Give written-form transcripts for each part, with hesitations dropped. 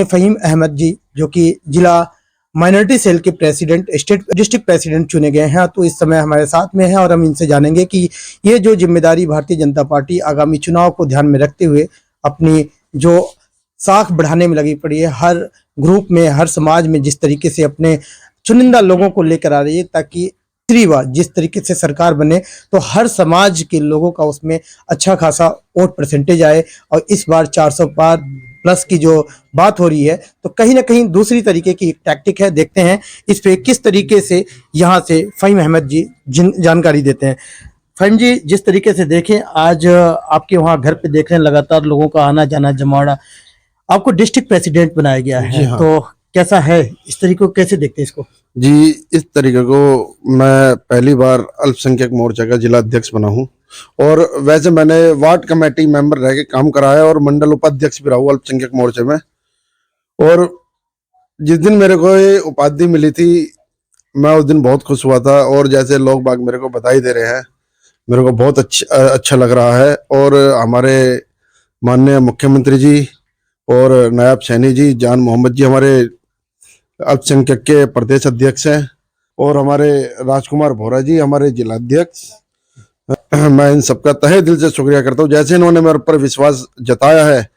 माननीय फ़हीम अहमद जी, जो कि जिला माइनॉरिटी सेल के प्रेसिडेंट, स्टेट डिस्ट्रिक्ट प्रेसिडेंट चुने गए हैं, तो इस समय हमारे साथ में हैं और हम इनसे जानेंगे कि ये जो जिम्मेदारी भारतीय जनता पार्टी आगामी चुनाव को ध्यान में रखते हुए अपनी जो साख बढ़ाने में लगी पड़ी है, हर ग्रुप में, हर समाज में जिस तरीके से अपने चुनिंदा लोगों को लेकर आ रही है, ताकि तीसरी बार जिस तरीके से सरकार बने तो हर समाज के लोगों का उसमें अच्छा खासा वोट परसेंटेज आए। और इस बार 400 पार प्लस की जो बात हो रही है, तो कहीं ना कहीं दूसरी तरीके की एक टैक्टिक है। देखते हैं इस पे किस तरीके से यहाँ से फ़हीम अहमद जी जानकारी देते हैं। फ़हीम जी, जिस तरीके से देखें आज आपके वहाँ घर पे देख रहे हैं लगातार लोगों का आना जाना जमावड़ा, आपको डिस्ट्रिक्ट प्रेसिडेंट बनाया गया है। हाँ। तो कैसा है, इस तरीके को कैसे देखते हैं इसको? जी, इस तरीके को मैं पहली बार अल्पसंख्यक मोर्चा का जिला अध्यक्ष बना हूँ और वैसे मैंने वार्ड कमेटी मेंबर रह के काम करा है और मंडल उपाध्यक्ष भी रहा हूँ अल्पसंख्यक मोर्चे में। और जिस दिन मेरे को ये उपाधि मिली थी, मैं उस दिन बहुत खुश हुआ था और जैसे लोग बाग मेरे को बधाई दे रहे हैं, मेरे को बहुत अच्छा लग रहा है। और हमारे माननीय मुख्यमंत्री जी और नायब सैनी जी जान मोहम्मद जी हमारे अल्पसंख्यक के प्रदेश अध्यक्ष हैं और हमारे राजकुमार भोरा जी हमारे जिला अध्यक्ष, मैं इन सबका तहे दिल से शुक्रिया करता हूँ। जैसे इन्होंने मेरे ऊपर विश्वास जताया है,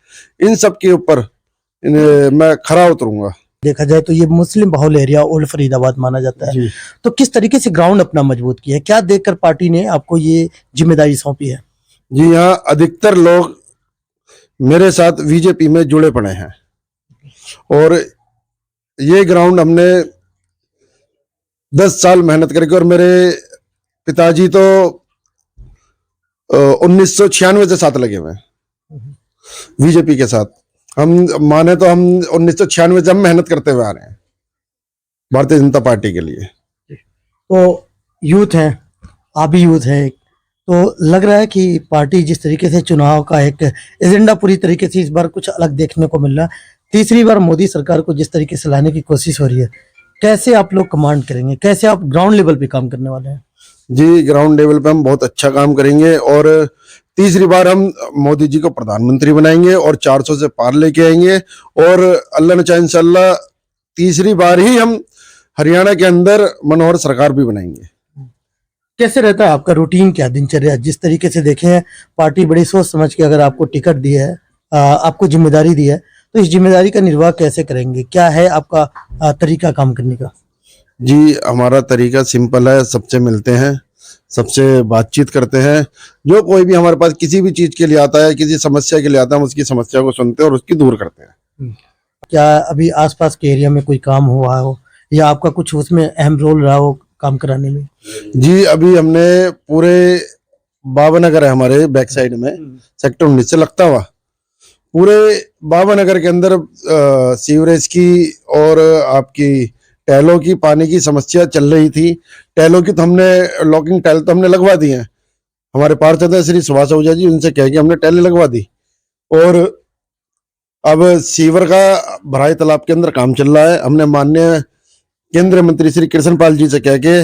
इन सब के ऊपर मैं खरा उतरूंगा। देखा जाए तो ये मुस्लिम बहुल एरिया ओल्ड फरीदाबाद माना जाता है, तो किस तरीके से ग्राउंड अपना मजबूत किया है, क्या देखकर पार्टी ने आपको ये जिम्मेदारी सौंपी है? जी, यहाँ अधिकतर लोग मेरे साथ बीजेपी में जुड़े पड़े हैं और ये ग्राउंड हमने 10 साल मेहनत करके, और मेरे पिताजी तो 1996 से साथ लगे हुए हैं बीजेपी के साथ। हम माने तो हम 1996 से हम मेहनत करते हुए आ रहे हैं भारतीय जनता पार्टी के लिए। तो यूथ है, आप भी यूथ है, तो लग रहा है कि पार्टी जिस तरीके से चुनाव का एक एजेंडा पूरी तरीके से इस बार कुछ अलग देखने को मिल रहा है। तीसरी बार मोदी सरकार को जिस तरीके से लाने की कोशिश हो रही है, कैसे आप लोग कमांड करेंगे, कैसे आप ग्राउंड लेवल पे काम करने वाले हैं? जी, ग्राउंड लेवल पे हम बहुत अच्छा काम करेंगे और तीसरी बार हम मोदी जी को प्रधानमंत्री बनाएंगे और 400 से पार लेके आएंगे और अल्लाह ने चाहे इंशाल्लाह तीसरी बार ही हम हरियाणा के अंदर मनोहर सरकार भी बनाएंगे। कैसे रहता है आपका रूटीन, क्या दिनचर्या? जिस तरीके से देखें पार्टी बड़ी सोच समझ के अगर आपको टिकट दी है, आपको जिम्मेदारी दी है, तो इस जिम्मेदारी का निर्वाह कैसे करेंगे, क्या है आपका तरीका काम करने का? जी, हमारा तरीका सिंपल है, सबसे मिलते हैं, सबसे बातचीत करते हैं। जो कोई भी हमारे पास किसी भी चीज के लिए आता है, किसी समस्या के लिए आता है, हम उसकी समस्या को सुनते हैं और उसकी दूर करते हैं। क्या अभी आसपास के एरिया में कोई काम हुआ हो या आपका कुछ उसमें अहम रोल रहा हो काम कराने में? जी, अभी हमने पूरे बाबा नगर है हमारे बैक साइड में, सेक्टर 19 से लगता हुआ पूरे बाबा नगर के अंदर सीवरेज की और आपकी टैलों की पानी की समस्या चल रही थी। टैलों की तो हमने लॉकिंग टैल तो हमने लगवा दी है, हमारे पार्षद है श्री सुभाष आहूजा जी, उनसे कह के हमने टैलें लगवा दी। और अब सीवर का भराई तालाब के अंदर काम चल रहा है। हमने माननीय केंद्रीय मंत्री श्री कृष्णपाल जी से कह के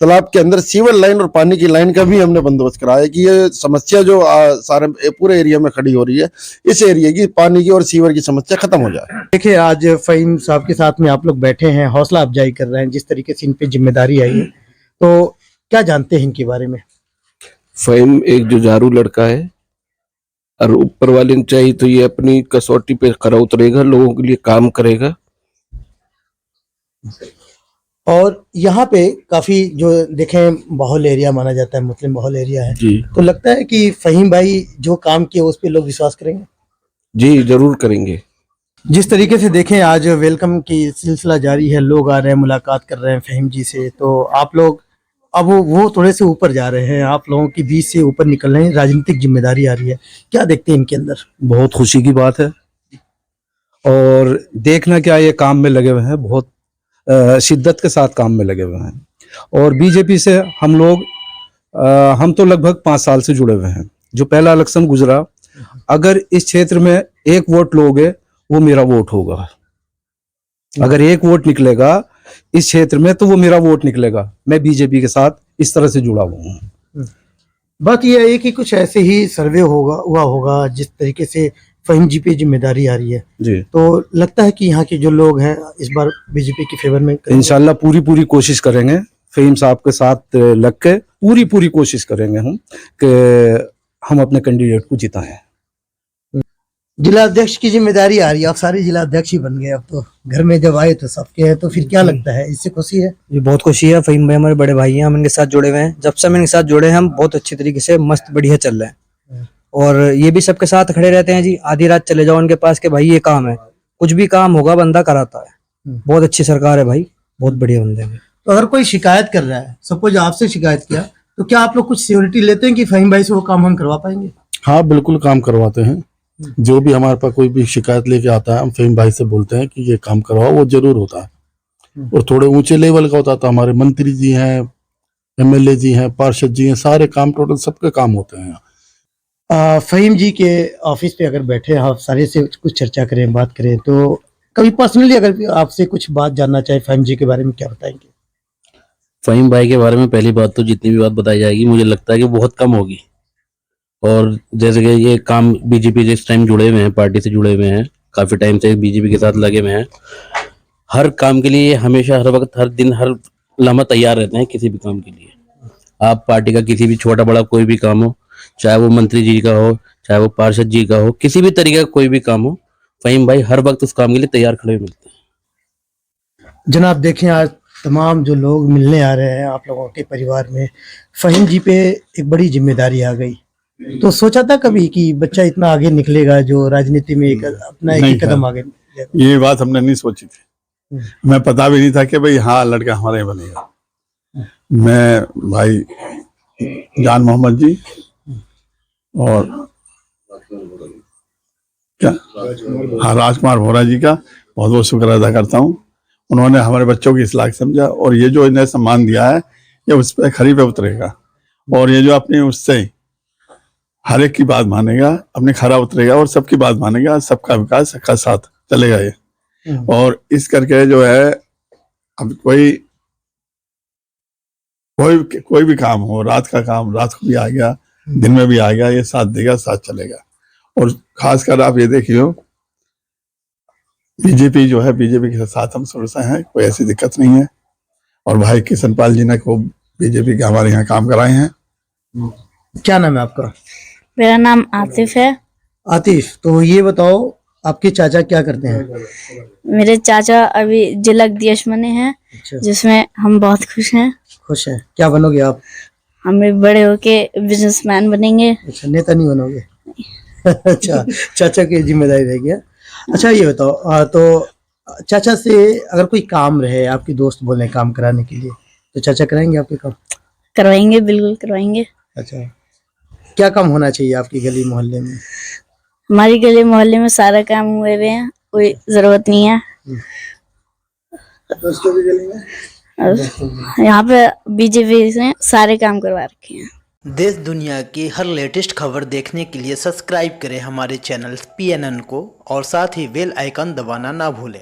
तालाब के अंदर सीवर लाइन और पानी की लाइन का भी हमने बंदोबस्त कराया कि ये समस्या जो सारे पूरे एरिया में खड़ी हो रही है, इस एरिया की पानी की और सीवर की समस्या खत्म हो जाए। देखिए, आज फ़हीम साहब के साथ में आप लोग बैठे हैं, हौसला अफजाई कर रहे हैं, जिस तरीके से इन पे जिम्मेदारी आई है, तो क्या जानते हैं इनके बारे में? फ़हीम एक जुझारू लड़का है और ऊपर वाले ने चाहिए तो ये अपनी कसौटी पे खरा उतरेगा, लोगों के लिए काम करेगा। और यहाँ पे काफी जो देखें बहुल एरिया माना जाता है, मुस्लिम बहुल एरिया है जी तो लगता है कि फ़हीम भाई जो काम किए उस पे लोग विश्वास करेंगे? जी, जरूर करेंगे। जिस तरीके से देखें आज वेलकम की सिलसिला जारी है, लोग आ रहे हैं, मुलाकात कर रहे हैं फ़हीम जी से, तो आप लोग अब वो थोड़े से ऊपर जा रहे हैं, आप लोगों के बीच से ऊपर निकल रहे हैं, राजनीतिक जिम्मेदारी आ रही है, क्या देखते हैं इनके अंदर? बहुत खुशी की बात है और देखना क्या ये काम में लगे हुए हैं, बहुत शिद्दत के साथ काम में लगे हुए हैं। और बीजेपी से हम तो लगभग 5 साल से जुड़े हुए हैं। जो पहला इलेक्शन गुजरा, अगर इस क्षेत्र में एक वोट लोगे वो मेरा वोट होगा, अगर एक वोट निकलेगा इस क्षेत्र में तो वो मेरा वोट निकलेगा। मैं बीजेपी के साथ इस तरह से जुड़ा हुआ हूँ। बात यह है कि कुछ ऐसे ही सर्वे हुआ होगा जिस तरीके से फहीम जी पे जिम्मेदारी आ रही है, जी तो लगता है कि यहाँ के जो लोग हैं इस बार बीजेपी के फेवर में करेंगे? इंशाल्लाह पूरी कोशिश करेंगे, फहीम साहब के साथ लग के पूरी कोशिश करेंगे हम कि हम अपने कैंडिडेट को जिताएं। जिला अध्यक्ष की जिम्मेदारी आ रही है, आप सारे जिला अध्यक्ष ही बन गए अब तो। घर में जब आए तो सबके हैं, तो फिर क्या लगता है, इससे खुशी है? जी बहुत खुशी है। फहीम भाई हमारे बड़े भाई हैं, हम इनके साथ जुड़े हुए हैं। जब से हम इनके साथ जुड़े हैं हम बहुत अच्छे तरीके से मस्त बढ़िया चल रहे हैं, और ये भी सबके साथ खड़े रहते हैं जी। आधी रात चले जाओ उनके पास कि भाई ये काम है, कुछ भी काम होगा बंदा कराता है। बहुत अच्छी सरकार है भाई, बहुत बढ़िया बंदे हैं। तो अगर कोई शिकायत कर रहा है, सपोज आपसे शिकायत किया, तो क्या आप लोग कुछ सिक्योरिटी लेते हैं कि फहीम भाई से वो काम हम करवा पाएंगे? हाँ बिल्कुल काम करवाते हैं। जो भी हमारे पास कोई भी शिकायत लेके आता है हम फहीम भाई से बोलते हैं कि ये काम करवाओ, वो जरूर होता है। और थोड़े ऊंचे लेवल का होता है तो हमारे मंत्री जी हैं, एमएलए जी हैं, पार्षद जी हैं, सारे काम टोटल सबके काम होते हैं। फहीम जी के ऑफिस पे अगर बैठे आप सारे से कुछ चर्चा करें, बात करें, तो कभी पर्सनली अगर आपसे कुछ बात जानना चाहे फहीम जी के बारे में, क्या बताएंगे? फहीम भाई के बारे में पहली बात तो जितनी भी बात बताई जाएगी मुझे लगता है कि बहुत कम होगी। और जैसे कि ये काम बीजेपी से इस टाइम जुड़े हुए हैं, पार्टी से जुड़े हुए हैं, काफी टाइम से बीजेपी के साथ लगे हुए हैं। हर काम के लिए हमेशा, हर वक्त, हर दिन, हर लम्हा तैयार रहते हैं किसी भी काम के लिए। आप पार्टी का किसी भी छोटा बड़ा कोई भी काम हो, चाहे वो मंत्री जी का हो, चाहे वो पार्षद जी का हो, किसी भी तरीके का कोई भी काम हो, फहीम भाई हर वक्त उस काम के लिए तैयार खड़े हुए मिलते हैं। जनाब देखें, आज तमाम जो लोग मिलने आ रहे हैं आप लोगों के परिवार में, फहीम जी पे एक बड़ी जिम्मेदारी आ गई। तो सोचा था कभी कि बच्चा इतना आगे निकलेगा, जो राजनीति में एक अपना एक ही नहीं कदम था। आगे? ये बात हमने नहीं सोची थी। मैं पता भी नहीं था कि भाई हाँ लड़का हमारे बनेगा। मैं भाई जान मोहम्मद जी और क्या हाँ राजकुमार भोरा जी का बहुत बहुत शुक्र अदा करता हूँ। उन्होंने हमारे बच्चों की इस्लाह समझा, और ये जो इन्हें सम्मान दिया है ये उस पर खरी पे उतरेगा। और ये जो अपनी उससे हर एक की बात मानेगा, अपने खरा उतरेगा और सबकी बात मानेगा, सबका विकास, सबका साथ चलेगा ये। और इस करके जो है अब कोई भी काम हो, रात का काम रात को भी आ गया, दिन में भी आ गया, ये साथ देगा, साथ चलेगा। और खासकर आप ये देखियो, बीजेपी जो है, बीजेपी के साथ हम शुरू से हैं, कोई ऐसी दिक्कत नहीं है। और भाई किशन पाल जी ने को बीजेपी के हमारे यहाँ काम कराए हैं। क्या नाम है आपका? मेरा नाम आतिफ है। आतिफ, तो ये बताओ आपके चाचा क्या करते हैं? मेरे चाचा अभी जिला अध्यक्ष बने हैं, अच्छा, जिसमें हम बहुत खुश हैं। खुश हैं? क्या बनोगे आप? हम बड़े होके बिजनेसमैन बनेंगे। अच्छा, नेता नहीं बनोगे? अच्छा, चाचा की जिम्मेदारी रह गया। अच्छा ये बताओ, तो चाचा से अगर कोई काम रहे, आपके दोस्त बोले काम कराने के लिए, तो चाचा कराएंगे आपके काम? करवाएंगे, बिल्कुल करवाएंगे। अच्छा, क्या काम होना चाहिए आपकी गली मोहल्ले में? हमारी गली मोहल्ले में सारा काम हुए हुए हैं, कोई जरूरत नहीं है। और यहाँ पे बीजेपी से सारे काम करवा रखे हैं। देश दुनिया की हर लेटेस्ट खबर देखने के लिए सब्सक्राइब करें हमारे चैनल PNN को, और साथ ही बेल आइकन दबाना ना भूलें।